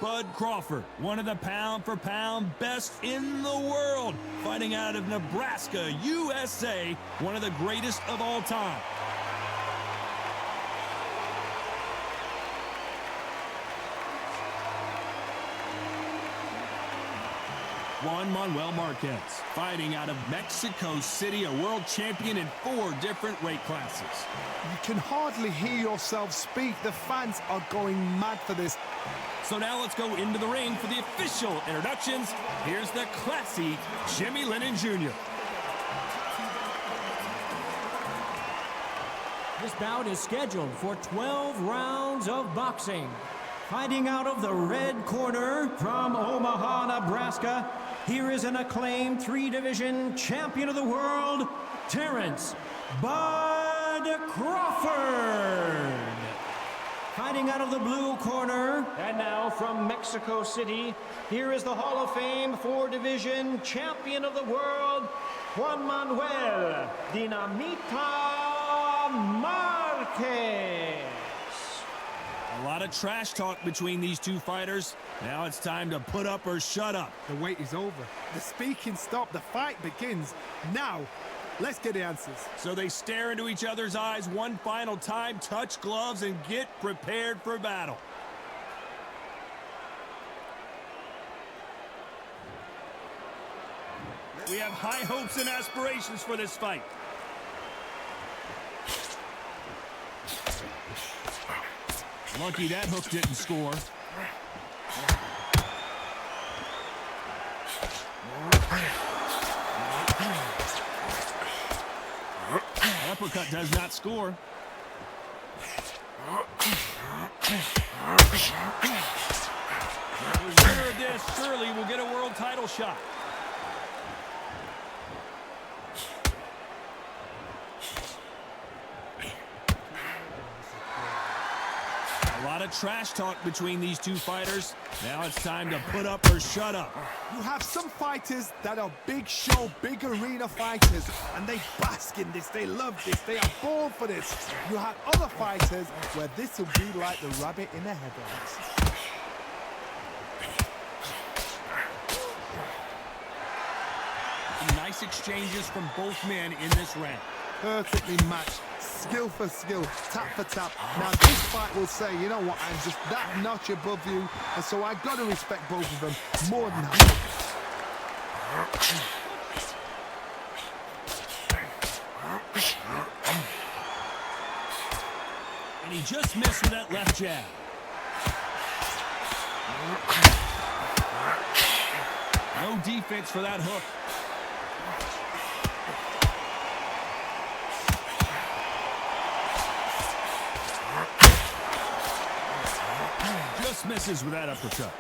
Bud Crawford, one of the pound-for-pound best in the world, fighting out of Nebraska, USA, one of the greatest of all time. Juan Marquez, fighting out of Mexico City, a world champion in 4 different weight classes. You can hardly hear yourself speak. The fans are going mad for this. So now let's go into the ring for the official introductions. Here's the classy Jimmy Lennon Jr. This bout is scheduled for 12 rounds of boxing. Fighting out of the red corner from Omaha, Nebraska, here is an acclaimed 3-division champion of the world, Terence "Bud" Crawford. Fighting out of the blue corner, and now from Mexico City, here is the Hall of Fame 4-division champion of the world, Juan Manuel "Dinamita" Marquez. A lot of trash talk between these two fighters. Now it's time to put up or shut up. The wait is over. The speaking stopped. The fight begins. Now, let's get the answers. So they stare into each other's eyes one final time, touch gloves, and get prepared for battle. We have high hopes and aspirations for this fight. Lucky that hook didn't score. Uppercut does not score. The winner of this surely will get a world title shot. A lot of trash talk between these two fighters. Now it's time to put up or shut up. You have some fighters that are big show, big arena fighters, and they bask in this, they love this, they are born for this. You have other fighters where this will be like the rabbit in the headlights. Nice exchanges from both men in this round. Perfectly matched. Skill for skill, tap for tap. Now this fight will say, you know what, I'm just that notch above you, and so I got to respect both of them more than that. And he just missed with that left jab. No defense for that hook. Just misses with that uppercut.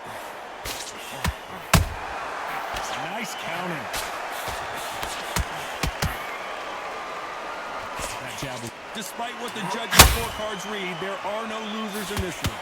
Nice counter. That jab. Despite what the judges' scorecards read, there are no losers in this one.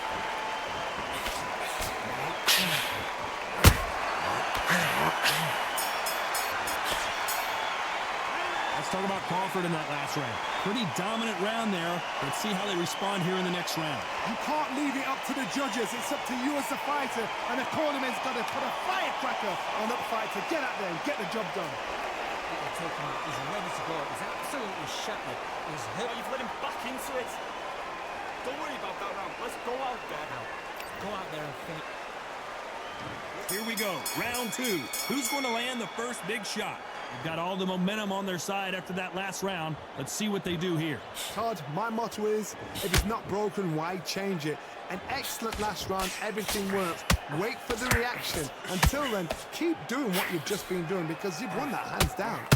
Let's talk about Crawford in that last round. Pretty dominant round there. Let's see how they respond here in the next round. You can't leave it up to the judges. It's up to you as the fighter, and the cornerman's got to put a firecracker on that fighter. Get out there and get the job done. He's ready to go. He's absolutely shattered. He's hurt. You've let him back into it. Don't worry about that round. Let's go out there now. Go out there and finish. Here we go, round 2. Who's going to land the first big shot? They've got all the momentum on their side after that last round. Let's see what they do here. Todd, my motto is, if it's not broken, why change it? An excellent last round, everything works. Wait for the reaction. Until then, keep doing what you've just been doing because you've won that hands down.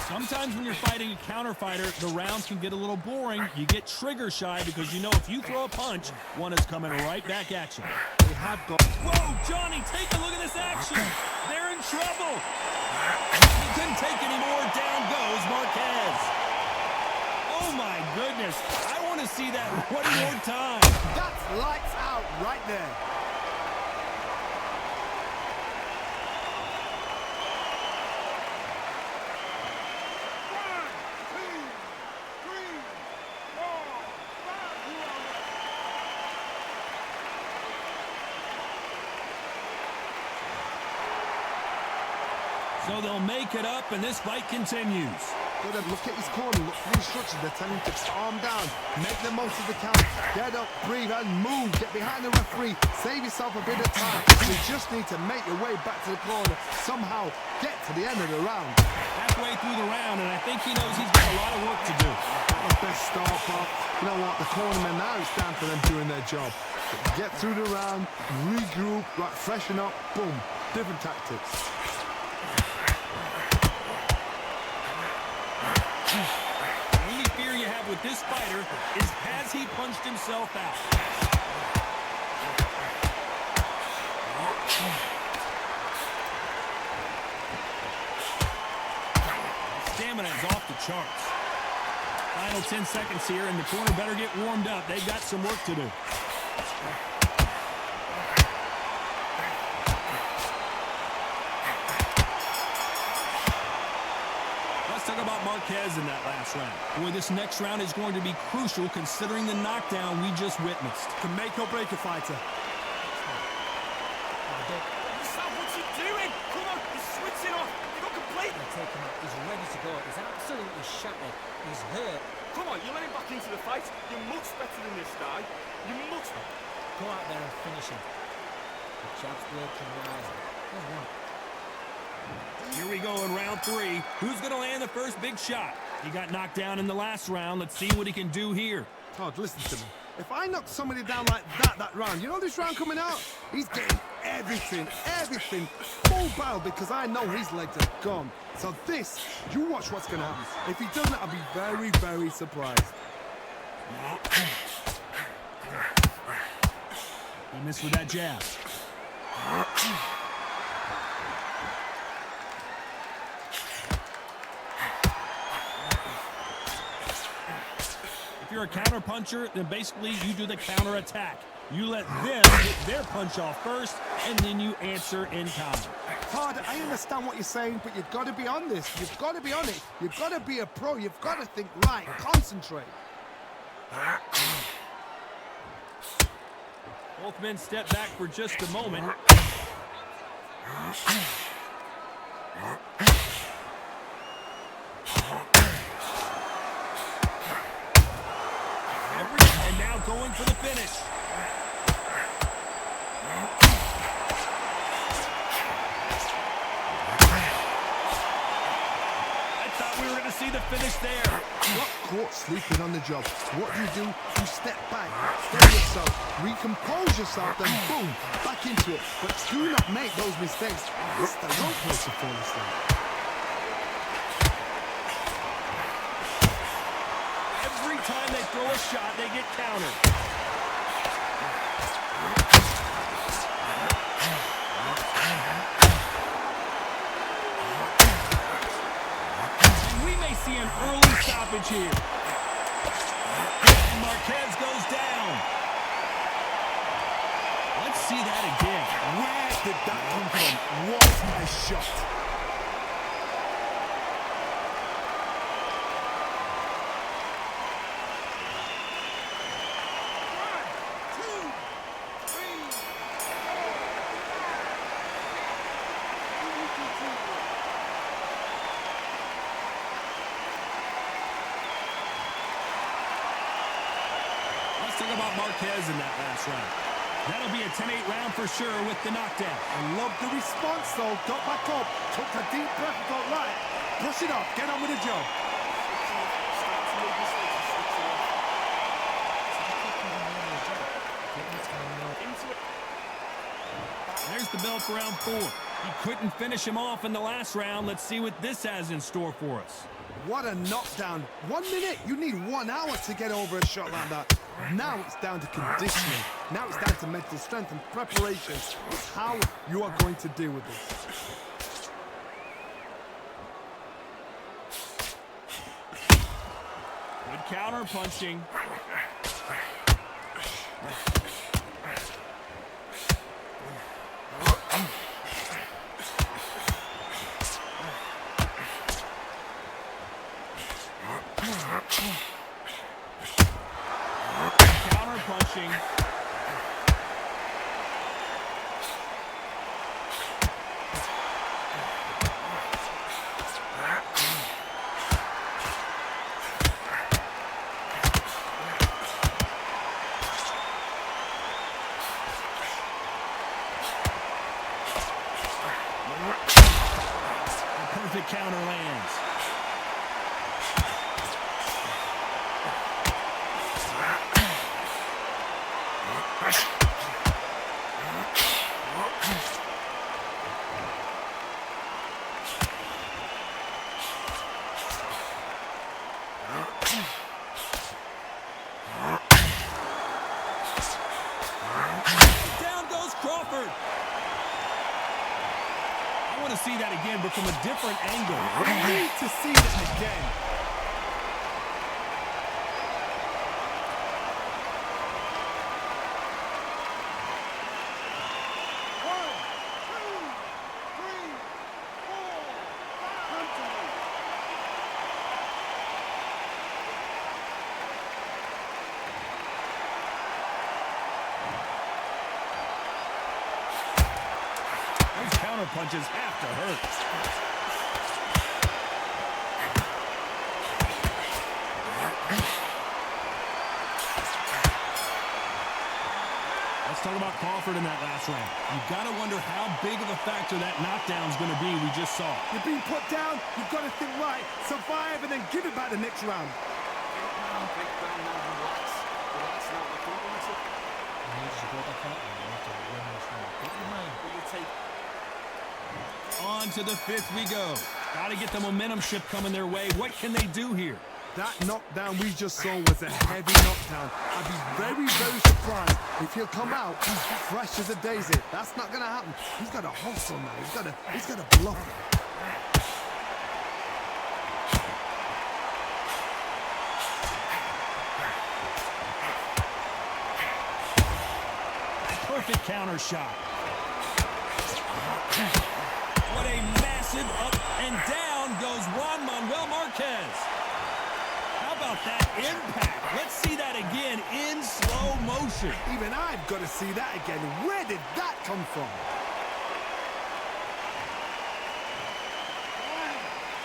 Sometimes when you're fighting a counter fighter, the rounds can get a little boring. You get trigger shy because you know if you throw a punch, one is coming right back at you. They have got... Whoa, Johnny, take a look at this action. They're in trouble. He couldn't take any more. Down goes Marquez. Oh, my goodness. I want to see that one more time. That's lights out right there. So they'll make it up, and this fight continues. Good, look at his corner, look for the instructions. They're telling him to calm down, make the most of the count, get up, breathe, and move. Get behind the referee, save yourself a bit of time. You just need to make your way back to the corner, somehow get to the end of the round. Halfway through the round, and I think he knows he's got a lot of work to do. The best start, Bob. You know what? The cornermen now, it's down to them doing their job. Get through the round, regroup, right, freshen up, boom. Different tactics. The only fear you have with this fighter is, has he punched himself out? Stamina is off the charts. Final 10 seconds here, and the corner better get warmed up. They've got some work to do. Let's talk about Marquez in that last round. Boy, this next round is going to be crucial considering the knockdown we just witnessed. Can make or break a fighter. Sam, what's he doing? Come on, he's switching off. You got complete. Take him out. He's ready to go. He's absolutely shattered. He's hurt. Come on, you let him back into the fight. You're much better than this guy. You're much better. Go out there and finish him. The jab's working right. There's one. Here we go in round 3. Who's going to land the first big shot? He got knocked down in the last round. Let's see what he can do here. Todd, listen to me. If I knock somebody down like that round, you know this round coming out? He's getting everything, full barrel, because I know his legs are gone. So this, you watch what's going to happen. If he doesn't, I'll be very, very surprised. He missed with that jab. If you're a counter puncher, then basically you do the counter attack. You let them get their punch off first, and then you answer in counter. Todd, I understand what you're saying, but you've got to be on this. You've got to be on it. You've got to be a pro. You've got to think right. Concentrate. Both men step back for just a moment. And now going for the finish. I thought we were going to see the finish there. Got caught sleeping on the job. What do? You step back, steady yourself, recompose yourself, then boom, back into it. But do not make those mistakes. It's the wrong place to fall asleep. Every time they throw a shot, they get countered. And we may see an early stoppage here. And Marquez goes down. Let's see that again. Where did that come from? What a shot. Let's talk about Marquez in that last round. That'll be a 10-8 round for sure with the knockdown. I love the response, though. Got back up, took a deep breath, got right. Brush it off, get on with the job. There's the bell for round 4. He couldn't finish him off in the last round. Let's see what this has in store for us. What a knockdown. 1 minute, you need 1 hour to get over a shot like that. Now it's down to conditioning. Now it's down to mental strength and preparation. It's how you are going to deal with this. Good counter punching. Counter punching. Down goes Crawford. I want to see that again, but from a different angle. We need to see that again. Those counter punches have to hurt. Let's talk about Crawford in that last round. You've got to wonder how big of a factor that knockdown's going to be we just saw. You're being put down, you've got to think right, survive, and then give it back the next round. Big down now, relax. Relax now. I don't want to. You need to go back out and you need to win this round. Get your mind. Will you take? On to the fifth we go. Got to get the momentum shift coming their way. What can they do here? That knockdown we just saw was a heavy knockdown. I'd be very, very surprised if he'll come out fresh as a daisy. That's not going to happen. He's got to hustle now. He's got to bluff it. Perfect counter shot. What a massive up and down goes Juan Marquez. How about that impact? Let's see that again in slow motion. Even I've got to see that again. Where did that come from? 1,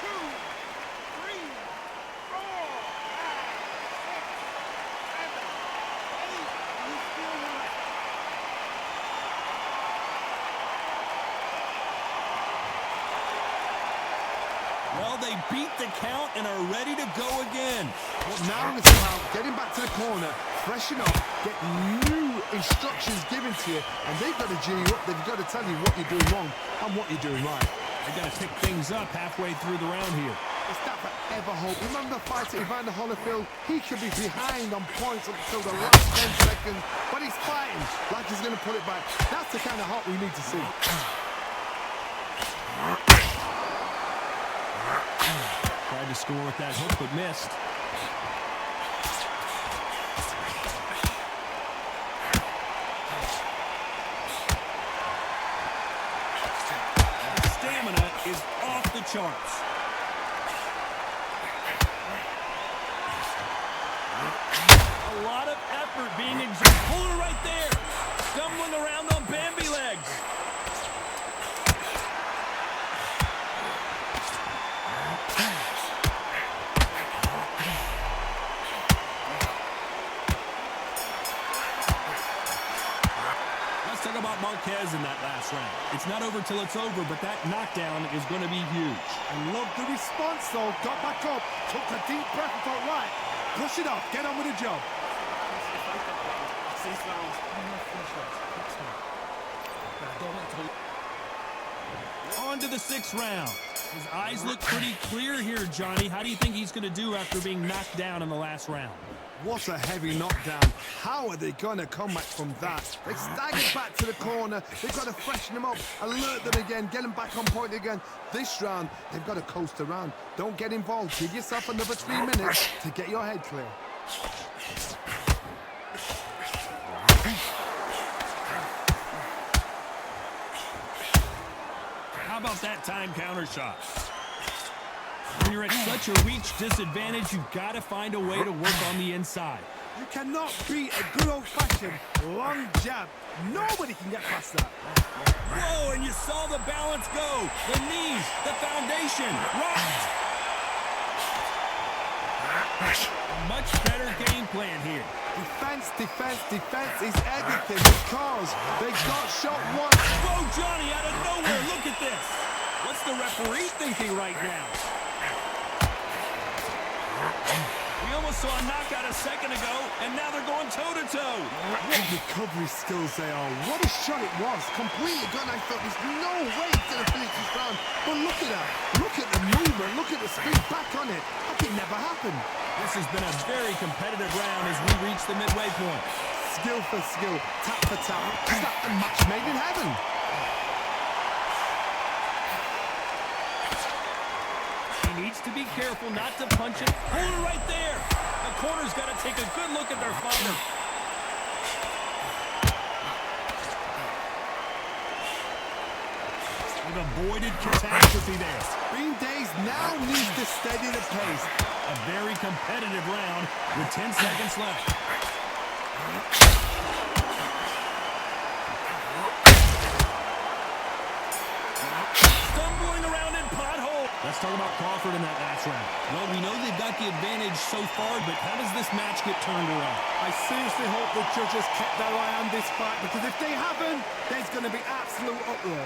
2, 3, 4, 5, 6, 7, 8. Well, they beat the count and are ready to go again. Well, now it's about getting back to the corner, freshen up, get new instructions given to you, and they've got to G you up. They've got to tell you what you're doing wrong and what you're doing right. They got to pick things up halfway through the round here. It's that forever hope. Remember the fight at Evander Holyfield? He could be behind on points until the last 10 seconds, but he's fighting like he's going to put it back. That's the kind of hope we need to see. Tried to score with that hook, but missed. Stamina is off the charts. A lot of effort being exerted. Pull her right there. Stumbling around on Bambi legs. Let's talk about Marquez in that last round. It's not over till it's over, but that knockdown is going to be huge. I love the response, though. Got back up, took a deep breath and thought, right, push it off, get on with the job. Six rounds. On to the sixth round. His eyes look pretty clear here, Johnny. How do you think he's going to do after being knocked down in the last round? What a heavy knockdown. How are they going to come back from that? They staggered back to the corner. They've got to freshen them up, alert them again, get them back on point again. This round, they've got to coast around. Don't get involved. Give yourself another 3 minutes to get your head clear. How about that time counter shot? When you're at such a reach disadvantage, you've got to find a way to work on the inside. You cannot beat a good old-fashioned long jab. Nobody can get past that. Whoa, and you saw the balance go. The knees, the foundation, rocked. A much better game plan here. Defense, defense, defense is everything because they got shot once. Whoa, Johnny, out of nowhere, look at this. What's the referee thinking right now? We almost saw a knockout a second ago, and now they're going toe-to-toe. What recovery skills they are. What a shot it was. Completely gone. I thought there's no way to finish this round. But look at that. Look at the movement. Look at the speed back on it. Like it never happened. This has been a very competitive round as we reach the midway point. Skill for skill. Tap for tap. Just like a match made in heaven. He needs to be careful not to punch it. Hold it right there. The corner's got to take a good look at their fighter. They've avoided catastrophe there. Bean Days now needs to steady the pace. A very competitive round with 10 seconds left. Stumbling around in pothole. Let's talk about Crawford in that last round. Well, we know they've got the advantage so far, but how does this match get turned around? I seriously hope the judges kept their eye on this fight, because if they haven't, there's going to be absolute uproar.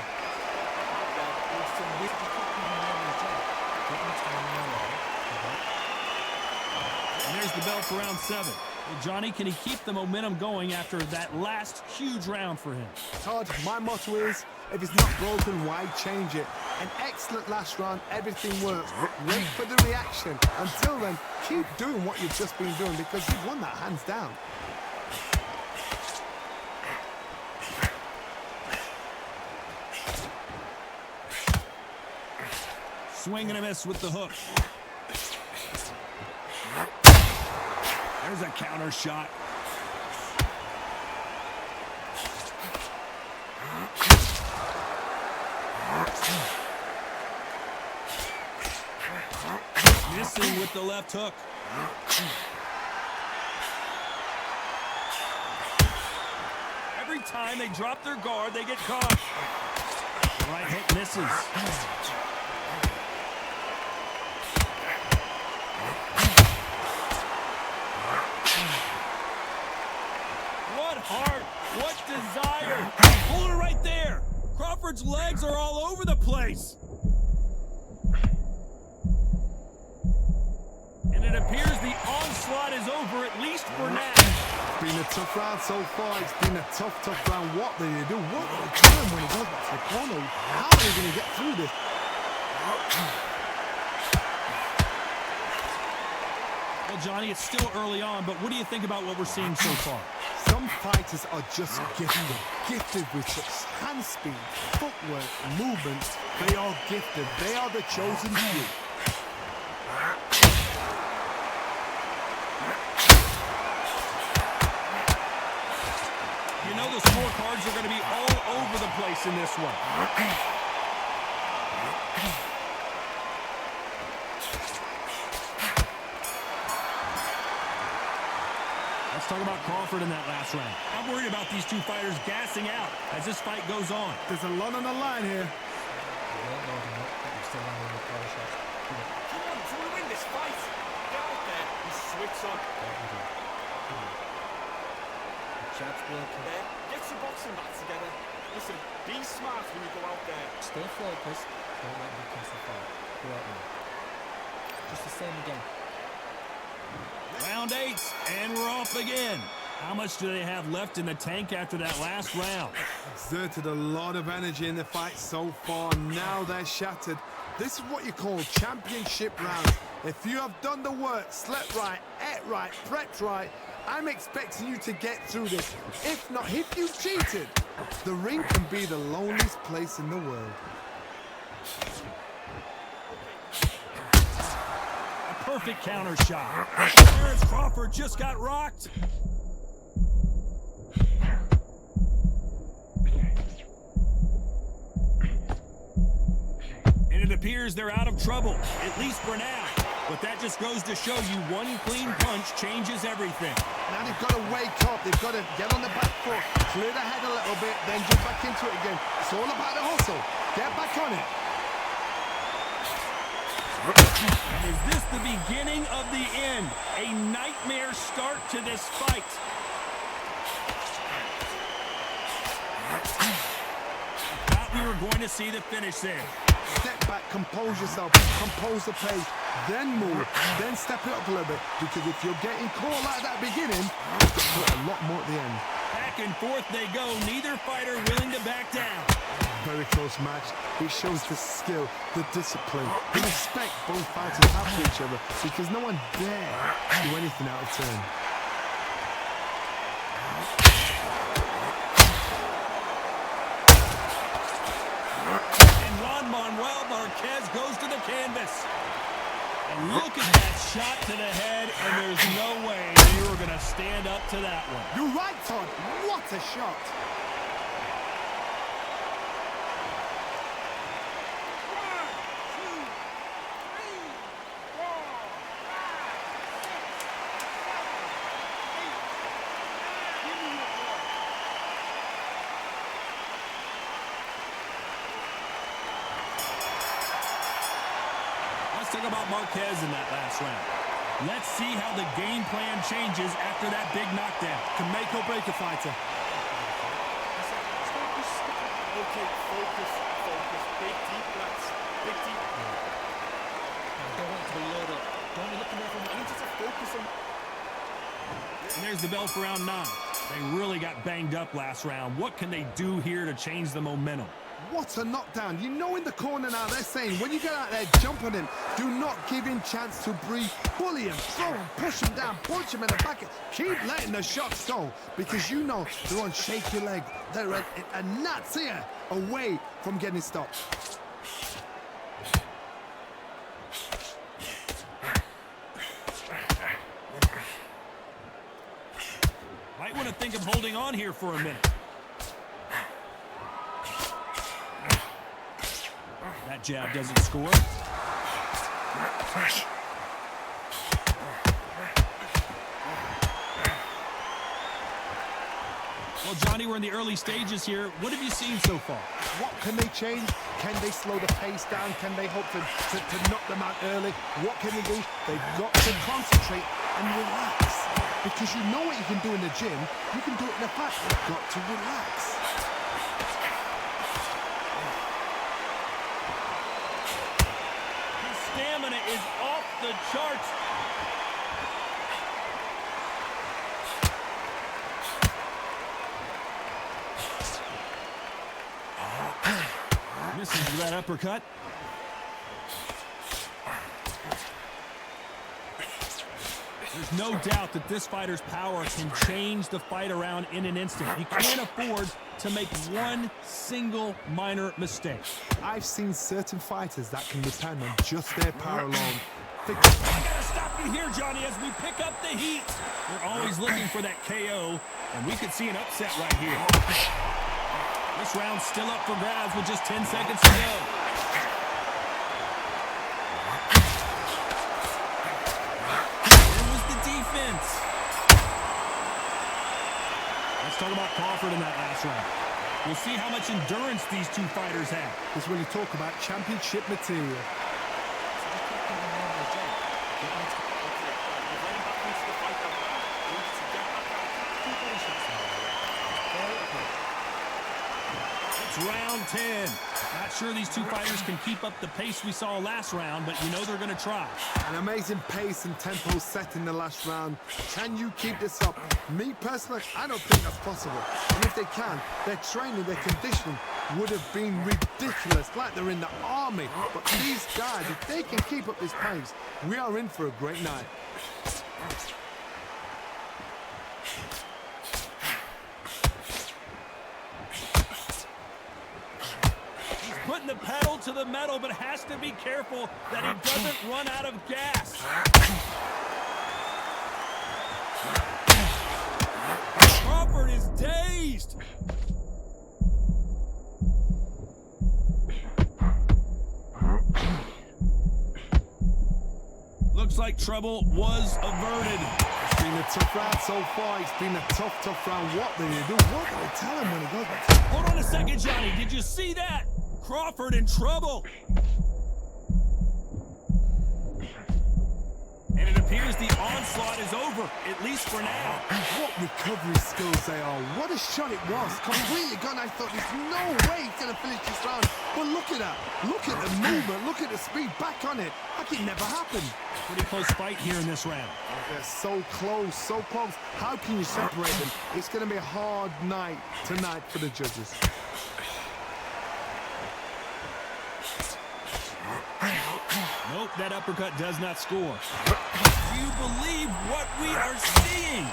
And there's the bell for round 7. Well, Johnny, can he keep the momentum going after that last huge round for him? Todd, my motto is, if it's not broken, why change it? An excellent last round, everything works. Wait for the reaction. Until then, keep doing what you've just been doing, because you've won that hands down. Swing and a miss with the hook. There's a counter shot. Missing with the left hook. Every time they drop their guard, they get caught. The right hook misses. Heart, what desire. Hold it right there. Crawford's legs are all over the place. And it appears the onslaught is over, at least for now. It's been a tough round so far. It's been a tough round. What do you do? What do they do when he goes back to the corner? How are they going to get through this? Well, Johnny, it's still early on, but what do you think about what we're seeing so far? Some fighters are just gifted with such hand speed, footwork, movements. They are gifted. They are the chosen few. You know the scorecards are going to be all over the place in this one. Let's talk about Crawford in that last round. I'm worried about these two fighters gassing out as this fight goes on. There's a lot on the line here. Come on, do we win this fight? Get out there and switch on. There, get your boxing back together. Listen, be smart when you go out there. Stay focused. Don't let him catch the fight. Go out there. Just the same again. Round 8, and we're off again. How much do they have left in the tank after that last round? Exerted a lot of energy in the fight so far. Now they're shattered. This is what you call championship rounds. If you have done the work, slept right, ate right, prepped right, I'm expecting you to get through this. If not, if you cheated, the ring can be the loneliest place in the world. Perfect counter shot. Terence Crawford just got rocked. And it appears they're out of trouble, at least for now. But that just goes to show you one clean punch changes everything. Now they've got to wake up. They've got to get on the back foot, clear the head a little bit, then jump back into it again. It's all about the hustle. Get back on it. And is this the beginning of the end? A nightmare start to this fight. Thought we were going to see the finish there. Step back, compose yourself, compose the pace, then move, then step it up a little bit. Because if you're getting caught like that beginning, you get caught a lot more at the end. Back and forth they go, neither fighter willing to back down. Very close match. It shows the skill, the discipline, the respect both fighters have for each other, because no one dare do anything out of turn. And Juan Marquez goes to the canvas. And look at that shot to the head, and there's no way they were going to stand up to that one. You're right, Todd. What a shot. Let's talk about Marquez in that last round. Let's see how the game plan changes after that big knockdown. Can make or break a fighter. Okay, focus. Big deep breaths. Big deep. Don't want to load up. Don't be looking there for me. I need you to focus on. And there's the bell for round 9. They really got banged up last round. What can they do here to change the momentum? What a knockdown. You know in the corner now they're saying when you get out there, jump on him. Do not give him chance to breathe. Bully him, throw him, push him down, punch him in the back. Keep letting the shots go because you know they're on shaky leg. They're a gnat's ear away from getting stopped. Might want to think of holding on here for a minute. That jab doesn't score. Well, Johnny, we're in the early stages here. What have you seen so far? What can they change? Can they slow the pace down? Can they hope to knock them out early? What can they do? They've got to concentrate and relax. Because you know what you can do in the gym. You can do it in the fight. You've got to relax. Stamina is off the charts. Misses that uppercut. There's no doubt that this fighter's power can change the fight around in an instant. He can't afford to make one single minor mistake. I've seen certain fighters that can depend on just their power alone. I gotta stop you here, Johnny, as we pick up the heat. We're always looking for that KO, and we could see an upset right here. This round's still up for grabs with just 10 seconds to go. There was the defense. Let's talk about Crawford in that last round. We'll see how much endurance these two fighters have. This is when you talk about championship material. It's round 10. Not sure these two fighters can keep up the pace we saw last round, but you know they're going to try. An amazing pace and tempo set in the last round. Can you keep this up? Me personally, I don't think that's possible. And if they can, their training, their conditioning would have been ridiculous, like they're in the army. But these guys, if they can keep up this pace, we are in for a great night. Putting the pedal to the metal, but has to be careful that he doesn't run out of gas. Crawford is dazed. Looks like trouble was averted. It's been a tough round so far. It's been a tough round. What do you do? What do they tell him when he goes back? Hold on a second, Johnny. Did you see that? Crawford in trouble. And it appears appears the onslaught is over, at least for now. What recovery skills they are. What a shot it was. Completely gone. I thought there's no way he's going to finish this round. But look at that. Look at the movement. Look at the speed. Back on it. Like it never happened. Pretty close fight here in this round. They're so close, so close. How can you separate them? It's going to be a hard night tonight for the judges. Nope, that uppercut does not score. Do you believe what we are seeing?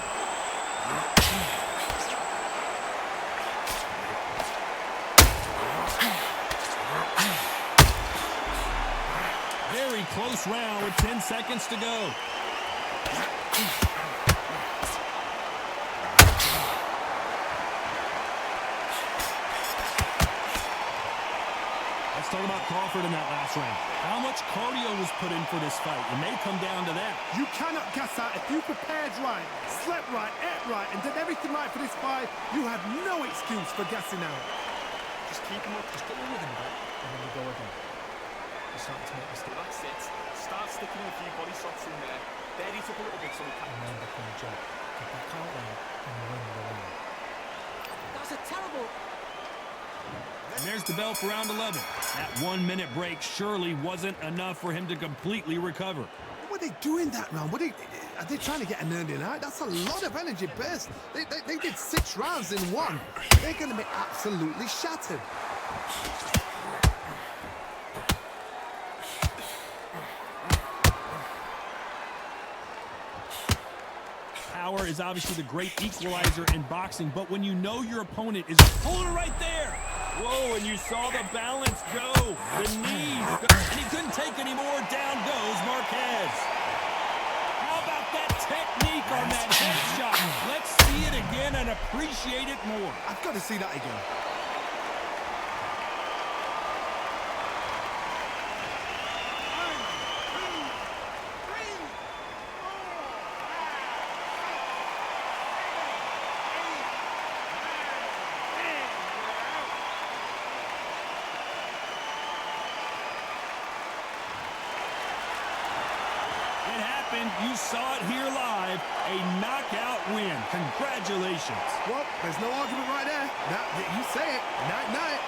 Very close round with 10 seconds to go. Let's talk about Crawford in that last round. How much cardio was put in for this fight? It may come down to that. You cannot gas out. If you prepared right, slept right, ate right, and did everything right for this fight, you have no excuse for gassing out. Just keep him up. Just get the rhythm back, and then we go again. He's starting to make mistakes. That's it. Start sticking a few body shots in there. There he's up a little bit so he can. And then back on the job. Get back out there and win the round. That's a terrible. And there's the bell for round 11. That 1 minute break surely wasn't enough for him to completely recover. What are they doing that round? Are they trying to get an earning out? That's a lot of energy burst. They did 6 rounds in one. They're going to be absolutely shattered. Power is obviously the great equalizer in boxing, but when you know your opponent is pulling it right there. Whoa, and you saw the balance go. The knees. And he couldn't take any more. Down goes Marquez. How about that technique on that headshot? Let's see it again and appreciate it more. I've got to see that again. You saw it here live, a knockout win. Congratulations. Well, there's no argument right there. You say it. Night, night.